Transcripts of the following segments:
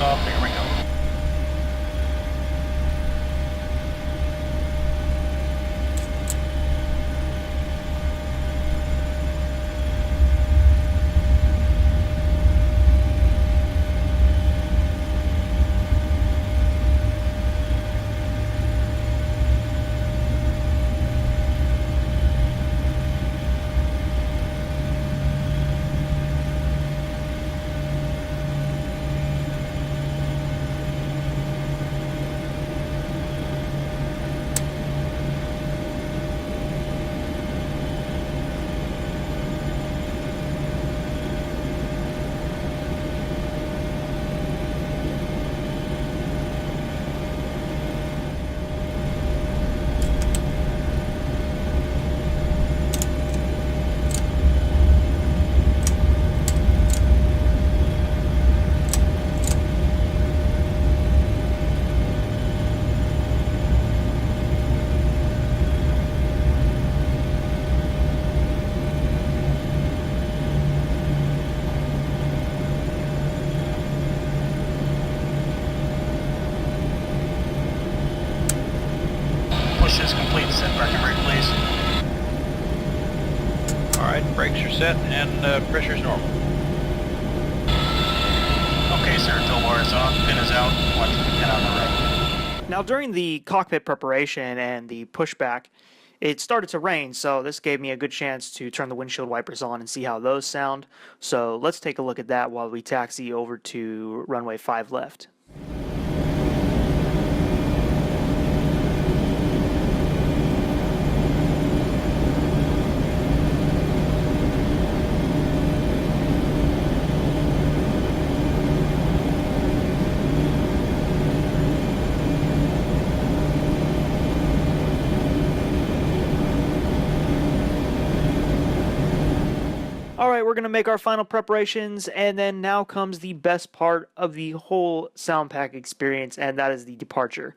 us up. Here we go. Push is complete. Set parking brake, please. Alright, brakes are set and pressure's normal. Okay, sir. Tow bar is on. Pin is out. Watch the pin on the right. Now, during the cockpit preparation and the pushback, it started to rain, so this gave me a good chance to turn the windshield wipers on and see how those sound. So let's take a look at that while we taxi over to runway 5 left. Alright, we're going to make our final preparations, and then now comes the best part of the whole sound pack experience, and that is the departure.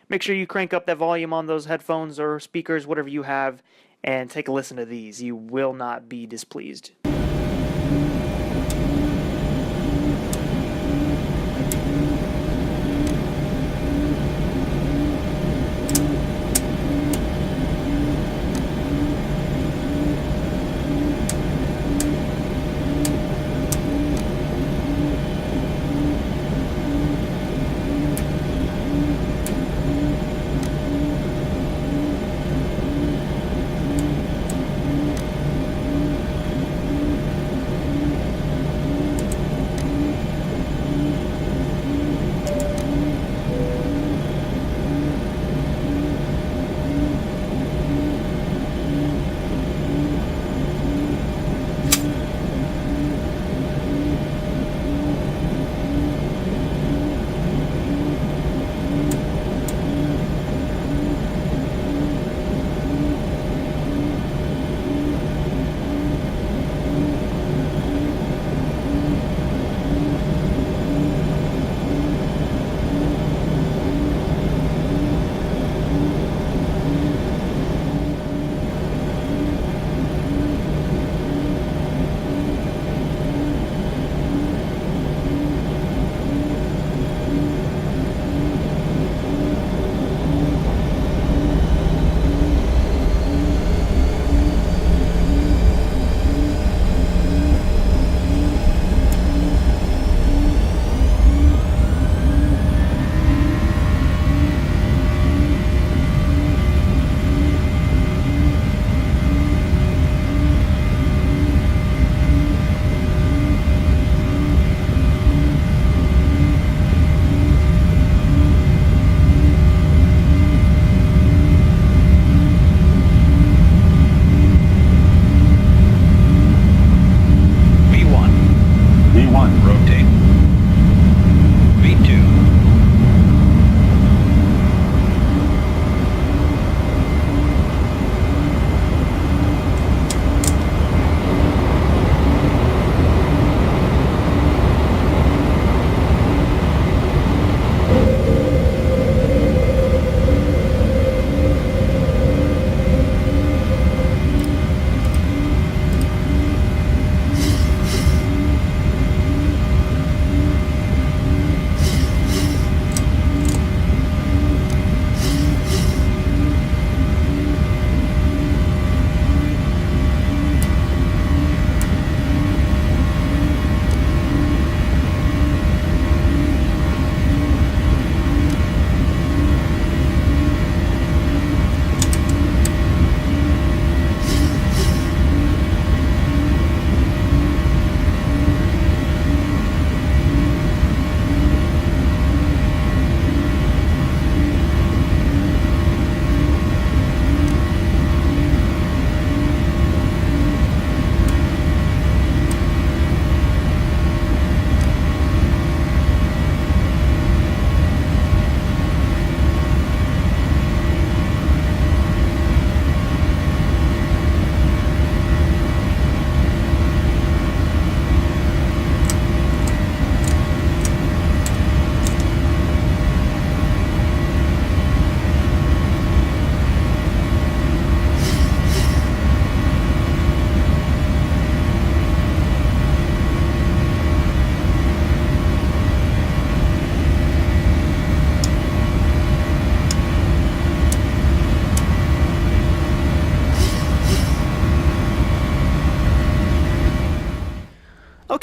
Make sure you crank up that volume on those headphones or speakers, whatever you have, and take a listen to these. You will not be displeased.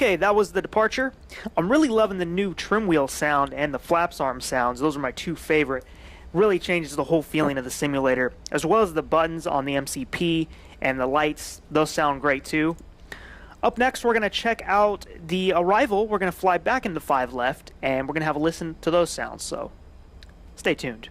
Okay, that was the departure. I'm really loving the new trim wheel sound and the flaps arm sounds. Those are my two favorite. Really changes the whole feeling of the simulator, as well as the buttons on the MCP and the lights. Those sound great too. Up next, we're going to check out the Arrival. We're going to fly back into 5 left, and we're going to have a listen to those sounds, so stay tuned.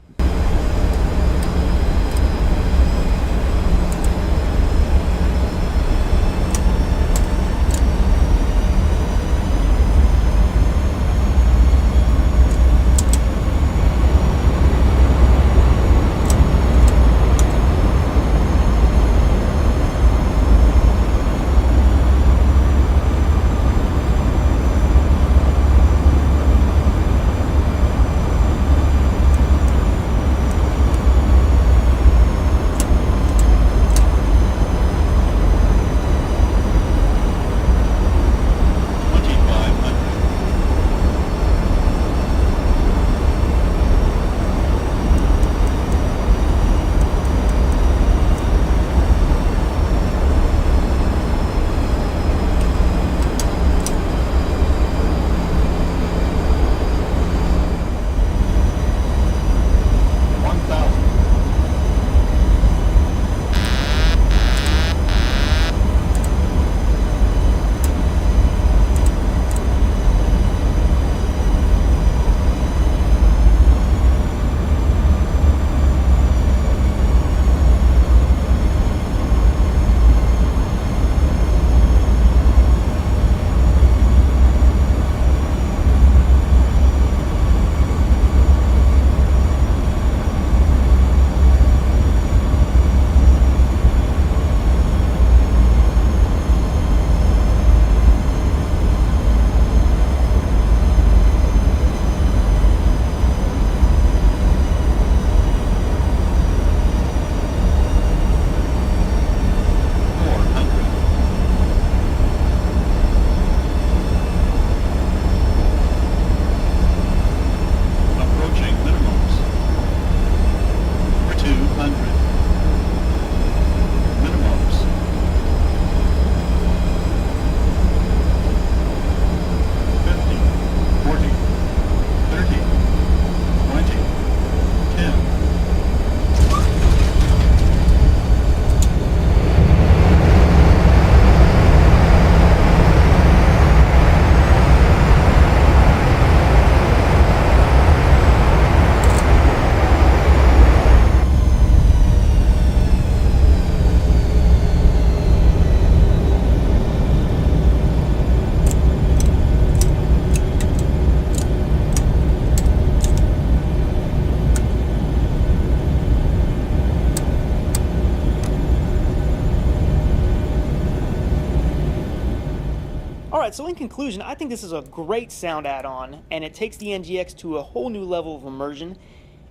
Alright, so in conclusion, I think this is a great sound add-on, and it takes the NGX to a whole new level of immersion.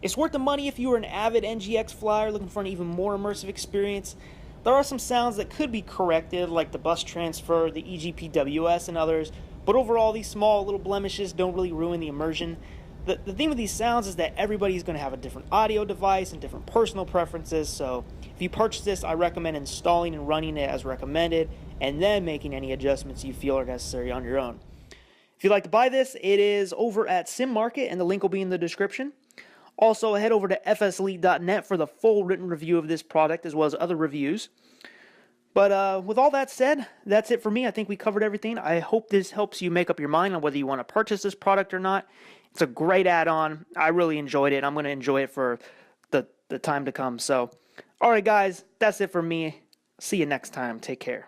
It's worth the money if you are an avid NGX flyer looking for an even more immersive experience. There are some sounds that could be corrected, like the bus transfer, the EGPWS, and others, but overall these small little blemishes don't really ruin the immersion. The theme of these sounds is that everybody's going to have a different audio device and different personal preferences, so if you purchase this, I recommend installing and running it as recommended, and then making any adjustments you feel are necessary on your own. If you'd like to buy this, it is over at Sim Market, and the link will be in the description. Also, head over to FSElite.net for the full written review of this product, as well as other reviews. But with all that said, that's it for me. I think we covered everything. I hope this helps you make up your mind on whether you want to purchase this product or not. It's a great add-on. I really enjoyed it. I'm going to enjoy it for the time to come. So, all right, guys, that's it for me. See you next time. Take care.